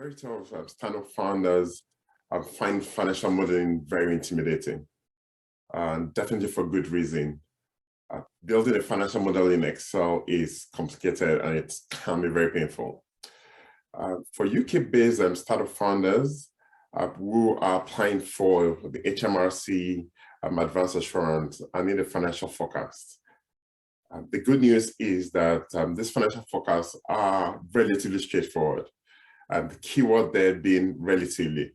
majority of startup founders find financial modeling very intimidating, and definitely for good reason. Building a financial model in Excel is complicated and it can be very painful. For UK-based startup founders who are applying for the HMRC advanced assurance and need a financial forecast, the good news is that these financial forecasts are relatively straightforward. The keyword there being relatively.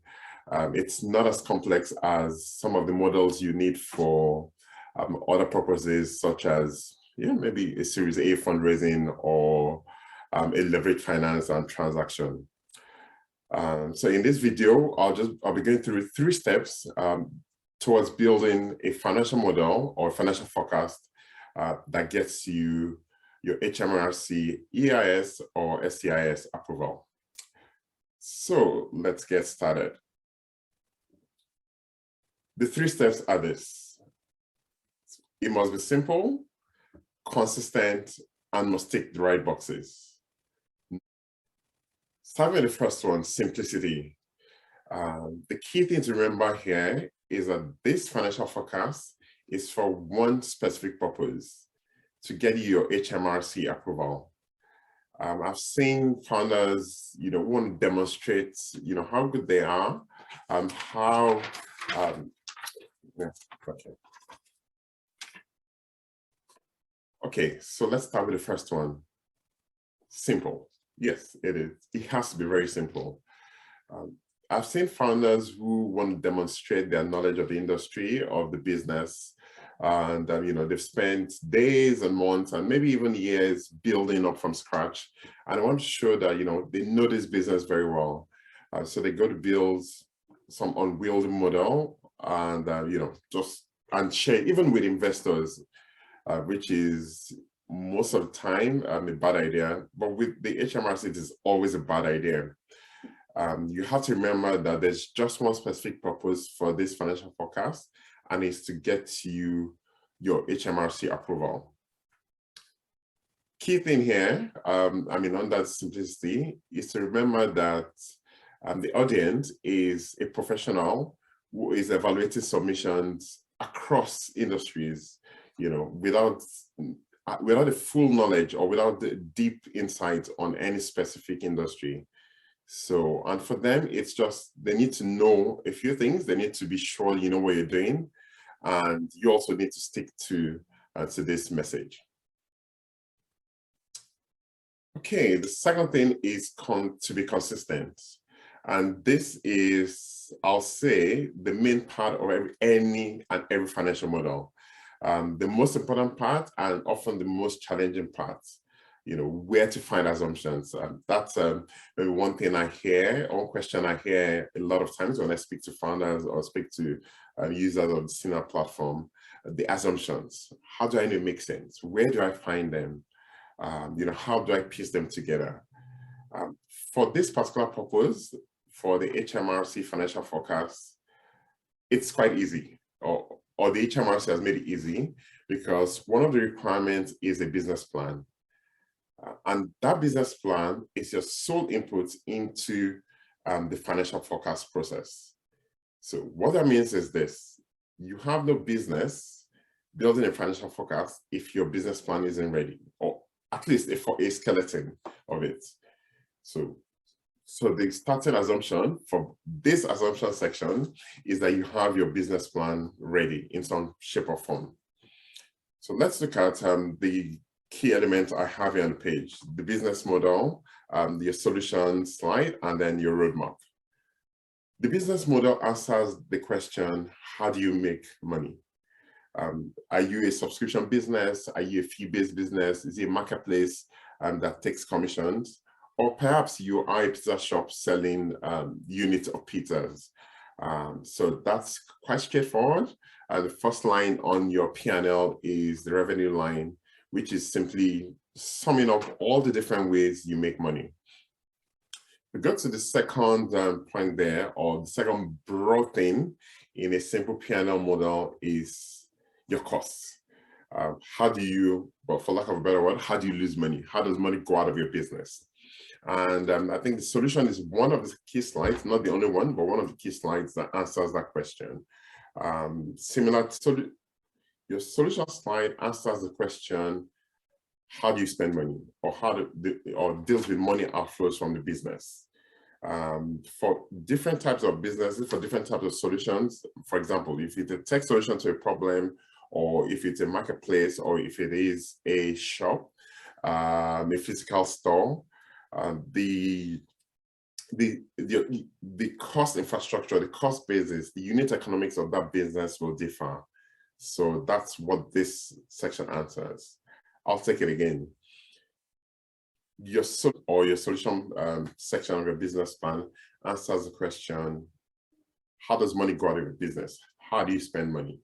It's not as complex as some of the models you need for other purposes, such as maybe a Series A fundraising or a leverage finance and transaction. So in this video, I'll be going through 3 steps towards building a financial model or financial forecast that gets you your HMRC, EIS, or SEIS approval. So let's get started. The 3 steps are this. It must be simple, consistent, and must tick the right boxes. Starting with the first one, simplicity. The key thing to remember here is that this financial forecast is for one specific purpose, to get you your HMRC approval. I've seen founders, want to demonstrate, how good they are, Okay, so let's start with the first one. Simple. Yes, it is. It has to be very simple. I've seen founders who want to demonstrate their knowledge of the industry, of the business, and they've spent days and months and maybe even years building up from scratch. And I want to show that they know this business very well. So they go to build some unwieldy model and and share even with investors, which is most of the time a bad idea. But with the HMRC, it is always a bad idea. You have to remember that there's just one specific purpose for this financial forecast, and it's to get you your HMRC approval. Key thing here, under simplicity, is to remember that the audience is a professional who is evaluating submissions across industries, without a full knowledge or without the deep insight on any specific industry. So, and for them, it's just, they need to know a few things. They need to be sure you know what you're doing. And you also need to stick to this message. Okay, the second thing is to be consistent. And this is, I'll say, the main part of every financial model. The most important part and often the most challenging part. Where to find assumptions. That's maybe one thing I hear, or one question I hear a lot of times when I speak to founders or speak to users of the senior platform, the assumptions. How do I know it makes sense? Where do I find them? How do I piece them together? For this particular purpose, for the HMRC financial forecast, it's quite easy, or the HMRC has made it easy, because one of the requirements is a business plan. And that business plan is your sole input into the financial forecast process. So what that means is this: you have no business building a financial forecast if your business plan isn't ready, or at least a skeleton of it. So the starting assumption for this assumption section is that you have your business plan ready in some shape or form. So let's look at the key elements I have here on the page: the business model, your solution slide, and then your roadmap. The business model answers the question, how do you make money? Are you a subscription business? Are you a fee-based business? Is it a marketplace that takes commissions? Or perhaps you are a pizza shop selling units of pizzas. So that's quite straightforward. The first line on your P&L is the revenue line, which is simply summing up all the different ways you make money. We go to the second point there, or the second broad thing in a simple P&L model is your costs. How do you, well, for lack of a better word, how do you lose money? How does money go out of your business? And I think the solution is one of the key slides, not the only one, but one of the key slides that answers that question. Similar to your solution slide answers the question, how do you spend money, or or deals with money outflows from the business. For different types of businesses, for different types of solutions, for example, if it's a tech solution to a problem, or if it's a marketplace, or if it is a shop, a physical store, the cost infrastructure, the cost basis, the unit economics of that business will differ. So that's what this section answers. I'll take it again. Your solution section of your business plan answers the question, how does money go out of your business? How do you spend money?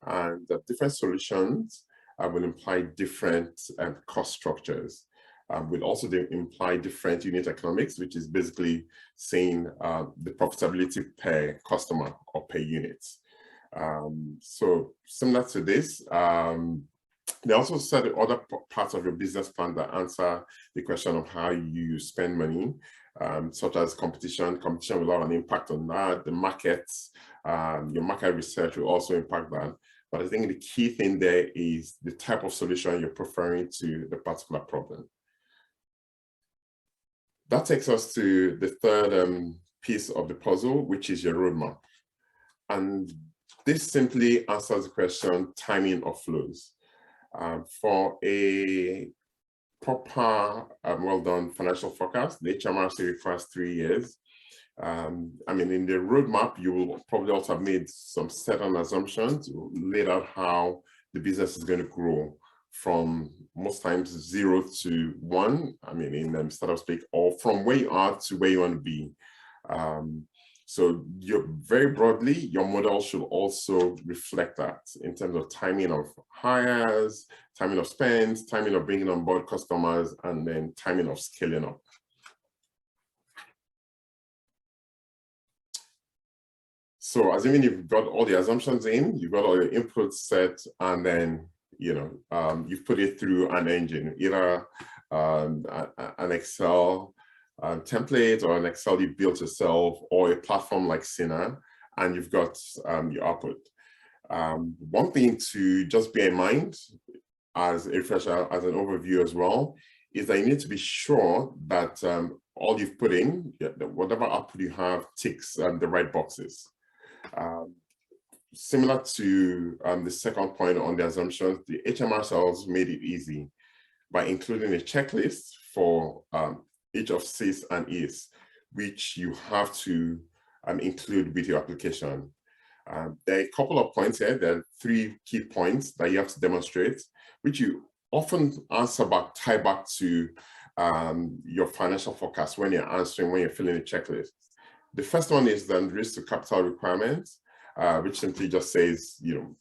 And the different solutions will imply different cost structures. Will also imply different unit economics, which is basically saying the profitability per customer or per unit. So similar to this, they also said the other parts of your business plan that answer the question of how you spend money, such as competition. Competition will have an impact on that. The markets, your market research will also impact that. But I think the key thing there is the type of solution you're preferring to the particular problem. That takes us to the third piece of the puzzle, which is your roadmap. And this simply answers the question, timing of flows. For a proper, well-done financial forecast, the HMRC requires 3 years. I mean, in the roadmap, you will probably also have made some certain assumptions, laid out how the business is going to grow from most times 0 to 1, I mean, in startup speak, or from where you are to where you want to be. So very broadly, your model should also reflect that in terms of timing of hires, timing of spends, timing of bringing on board customers, and then timing of scaling up. So assuming you've got all the assumptions in, you've got all your inputs set, and then you've put it through an engine, either an Excel template or an Excel you built yourself, or a platform like Sina, and you've got your output. One thing to just bear in mind as a refresher, as an overview as well, is that you need to be sure that all you've put in, whatever output you have, ticks the right boxes. Similar to the second point on the assumptions, the HMRC also made it easy by including a checklist for each of SEIS and EIS, which you have to include with your application. There are a couple of points here. There are 3 key points that you have to demonstrate, which you often tie back to your financial forecast when you're filling a checklist. The first one is the risk to capital requirements, which simply just says, you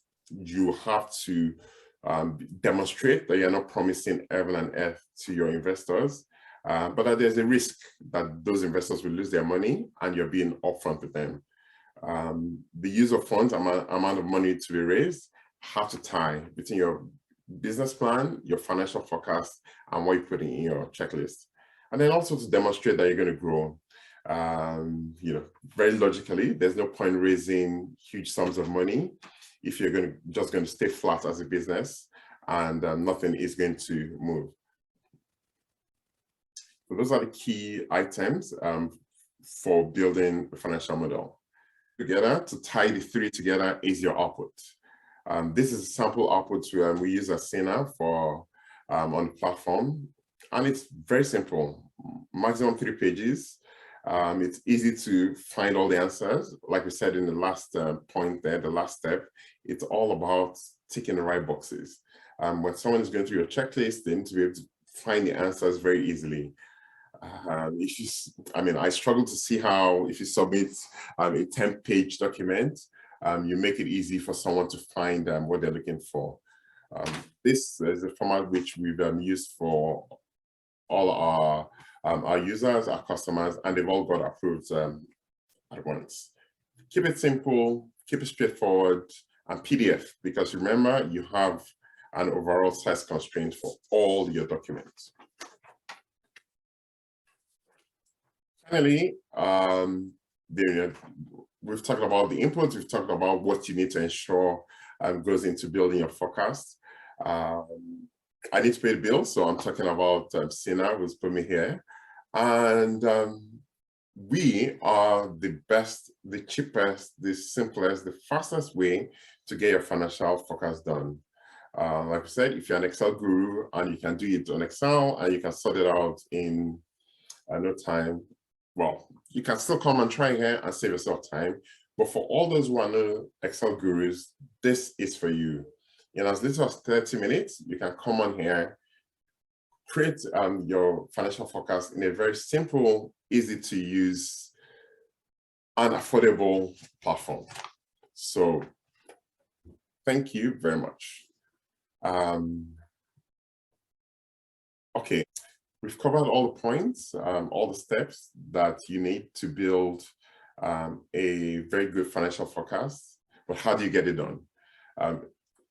have to demonstrate that you're not promising heaven and earth to your investors, but that there's a risk that those investors will lose their money and you're being upfront with them. The use of funds, amount of money to be raised, have to tie between your business plan, your financial forecast, and what you put in your checklist. And then also to demonstrate that you're going to grow. Very logically, there's no point raising huge sums of money if you're just going to stay flat as a business and nothing is going to move. So those are the key items for building a financial model. Together, to tie the 3 together is your output. This is a sample output we use as Sina for on the platform, and it's very simple. Maximum 3 pages. It's easy to find all the answers. Like we said in the last point there, the last step, it's all about ticking the right boxes. When someone is going through your checklist, they need to be able to find the answers very easily. I struggle to see how, if you submit a 10-page document, you make it easy for someone to find what they're looking for. This is a format which we've used for all our users, our customers, and they've all got approved at once. Keep it simple, keep it straightforward, and PDF, because remember, you have an overall size constraint for all your documents. Finally, we've talked about the inputs, we've talked about what you need to ensure goes into building your forecast. I need to pay the bill, so I'm talking about Sina, who's put me here. And we are the best, the cheapest, the simplest, the fastest way to get your financial forecast done. Like I said, if you're an Excel guru and you can do it on Excel and you can sort it out in no time, well, you can still come and try here and save yourself time. But for all those who are no Excel gurus, this is for you. In as little as 30 minutes, you can come on here, create your financial forecast in a very simple, easy to use, and affordable platform. So thank you very much. Okay, we've covered all the points, all the steps that you need to build a very good financial forecast, but how do you get it done?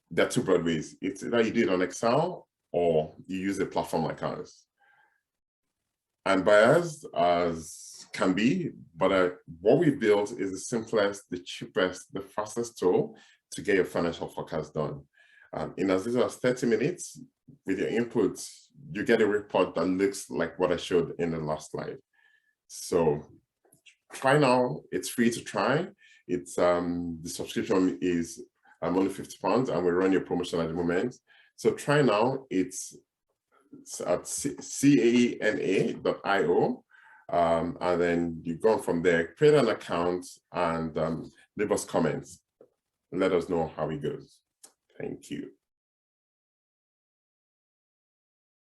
There are two broad ways. It's either you do it on Excel or you use a platform like ours. I'm biased as can be, but what we've built is the simplest, the cheapest, the fastest tool to get your financial forecast done. In as little as 30 minutes, with your inputs, you get a report that looks like what I showed in the last slide. So try now, it's free to try. It's the subscription is only £50 and we run your promotion at the moment. So try now, it's at cana.io. And then you go on from there, create an account and leave us comments. Let us know how it goes. Thank you.